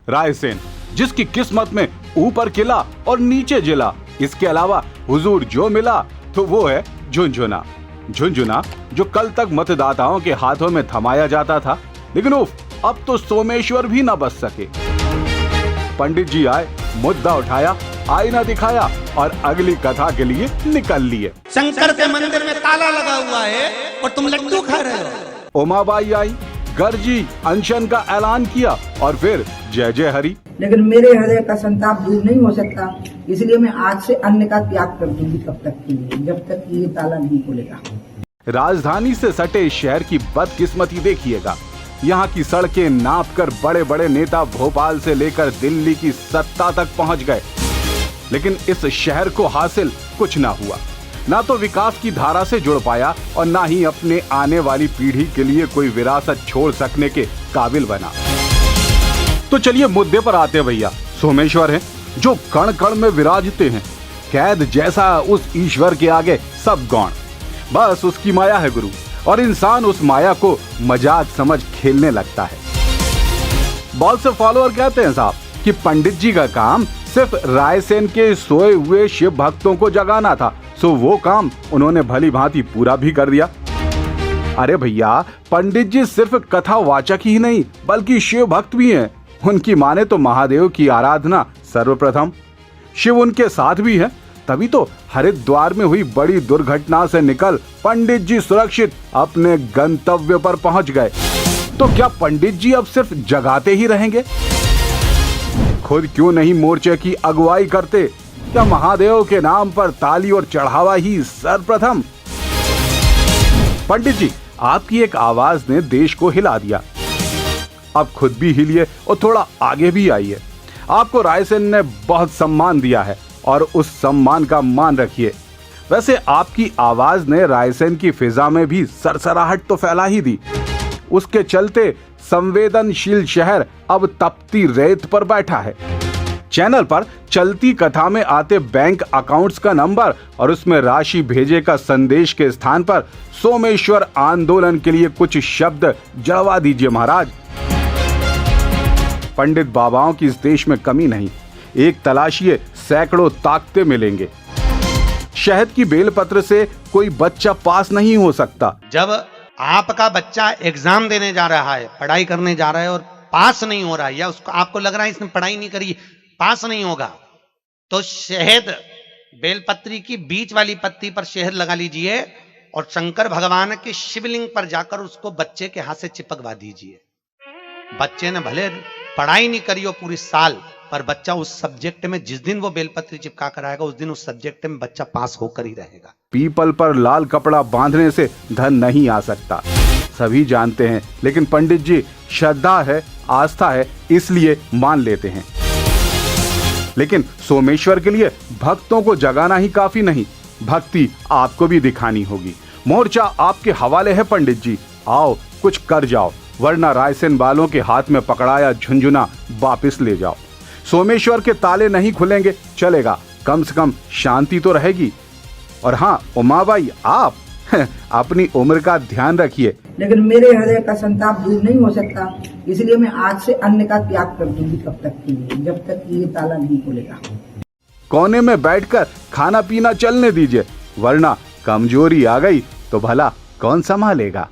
रायसेन, जिसकी किस्मत में ऊपर किला और नीचे जिला। इसके अलावा हुजूर जो मिला तो वो है झुनझुना। झुनझुना जो कल तक मतदाताओं के हाथों में थमाया जाता था, लेकिन उफ, अब तो सोमेश्वर भी न बच सके। पंडित जी आए, मुद्दा उठाया, आईना दिखाया और अगली कथा के लिए निकल लिए। शंकर के मंदिर में ताला लगा हुआ है और तुम लड्डू खा रहे हो। उमाबाई आई, गर्जी, अनशन का ऐलान किया और फिर जय जय हरि। लेकिन मेरे हृदय का संताप दूर नहीं हो सकता, इसलिए मैं आज से अन्न का त्याग कर दूंगी तब तक के लिए, जब तक ये ताला नहीं खुलेगा। राजधानी से सटे शहर की बदकिस्मती देखिएगा। यहाँ की सड़कें नापकर बड़े बड़े नेता भोपाल से लेकर दिल्ली की सत्ता तक पहुँच गए, लेकिन इस शहर को हासिल कुछ ना हुआ। ना तो विकास की धारा से जुड़ पाया और ना ही अपने आने वाली पीढ़ी के लिए कोई विरासत छोड़ सकने के काबिल बना। तो चलिए मुद्दे पर आते हैं भैया। सोमेश्वर है जो कण कण में विराजते हैं, कैद जैसा उस ईश्वर के आगे सब गौण। बस उसकी माया है गुरु, और इंसान उस माया को मजाक समझ खेलने लगता है। बहुत से फॉलोअर कहते हैं साहब कि पंडित जी का काम सिर्फ रायसेन के सोए हुए शिव भक्तों को जगाना था, सो वो काम उन्होंने भली भांति पूरा भी कर दिया। अरे भैया, पंडित जी सिर्फ कथावाचक ही नहीं बल्कि शिव भक्त भी हैं। उनकी माने तो महादेव की आराधना सर्वप्रथम, शिव उनके साथ भी है। तभी तो हरिद्वार में हुई बड़ी दुर्घटना से निकल पंडित जी सुरक्षित अपने गंतव्य पर पहुंच गए। तो क्या पंडित जी अब सिर्फ जगाते ही रहेंगे? खुद क्यों नहीं मोर्चे की अगुवाई करते? क्या महादेव के नाम पर ताली और चढ़ावा ही सर्वप्रथम? पंडित जी, आपकी एक आवाज ने देश को हिला दिया। अब खुद भी हिलिए और थोड़ा आगे भी आइए। आपको रायसेन ने बहुत सम्मान दिया है और उस सम्मान का मान रखिए। वैसे आपकी आवाज ने रायसेन की फिजा में भी सरसराहट तो फैला ही दी। उसके चलते संवेदनशील शहर अब तपती रेत पर बैठा है। चैनल पर चलती कथा में आते बैंक अकाउंट्स का नंबर और उसमें राशि भेजे का संदेश के स्थान पर सोमेश्वर आंदोलन के लिए कुछ शब्द जड़वा दीजिए महाराज। पंडित बाबाओं की इस देश में कमी नहीं, एक तलाशिए सैकड़ों ताकते मिलेंगे। शहद की बेलपत्र से कोई बच्चा पास नहीं हो सकता। जब आपका बच्चा एग्जाम देने जा रहा है, पढ़ाई करने जा रहा है और पास नहीं हो रहा है, या उसको आपको लग रहा है इसने पढ़ाई नहीं करी, पास नहीं होगा, तो शहद बेलपत्री की बीच वाली पत्ती पर शहद लगा लीजिए और शंकर भगवान के शिवलिंग पर जाकर उसको बच्चे के हाथ से चिपकवा दीजिए। बच्चे ने भले पढ़ाई नहीं करी हो पूरी साल, पर बच्चा उस सब्जेक्ट में जिस दिन वो बेलपत्री चिपका कर आएगा उस दिन उस सब्जेक्ट में बच्चा पास होकर ही रहेगा। पीपल पर लाल कपड़ा बांधने से धन नहीं आ सकता, सभी जानते हैं, लेकिन पंडित जी श्रद्धा है, आस्था है, इसलिए मान लेते हैं। लेकिन सोमेश्वर के लिए भक्तों को जगाना ही काफी नहीं, भक्ति आपको भी दिखानी होगी। मोर्चा आपके हवाले है पंडित जी, आओ कुछ कर जाओ, वरना रायसेन वालों के हाथ में पकड़ाया झुनझुना वापिस ले जाओ। सोमेश्वर के ताले नहीं खुलेंगे चलेगा, कम से कम शांति तो रहेगी। और हाँ उमाबाई, आप अपनी उम्र का ध्यान रखिए। लेकिन मेरे हृदय का संताप दूर नहीं हो सकता, इसलिए मैं आज से अन्न का त्याग कर दूंगी तब तक के लिए, जब तक ये ताला नहीं खुलेगा। कोने में बैठकर खाना पीना चलने दीजिए, वरना कमजोरी आ गई तो भला कौन संभालेगा।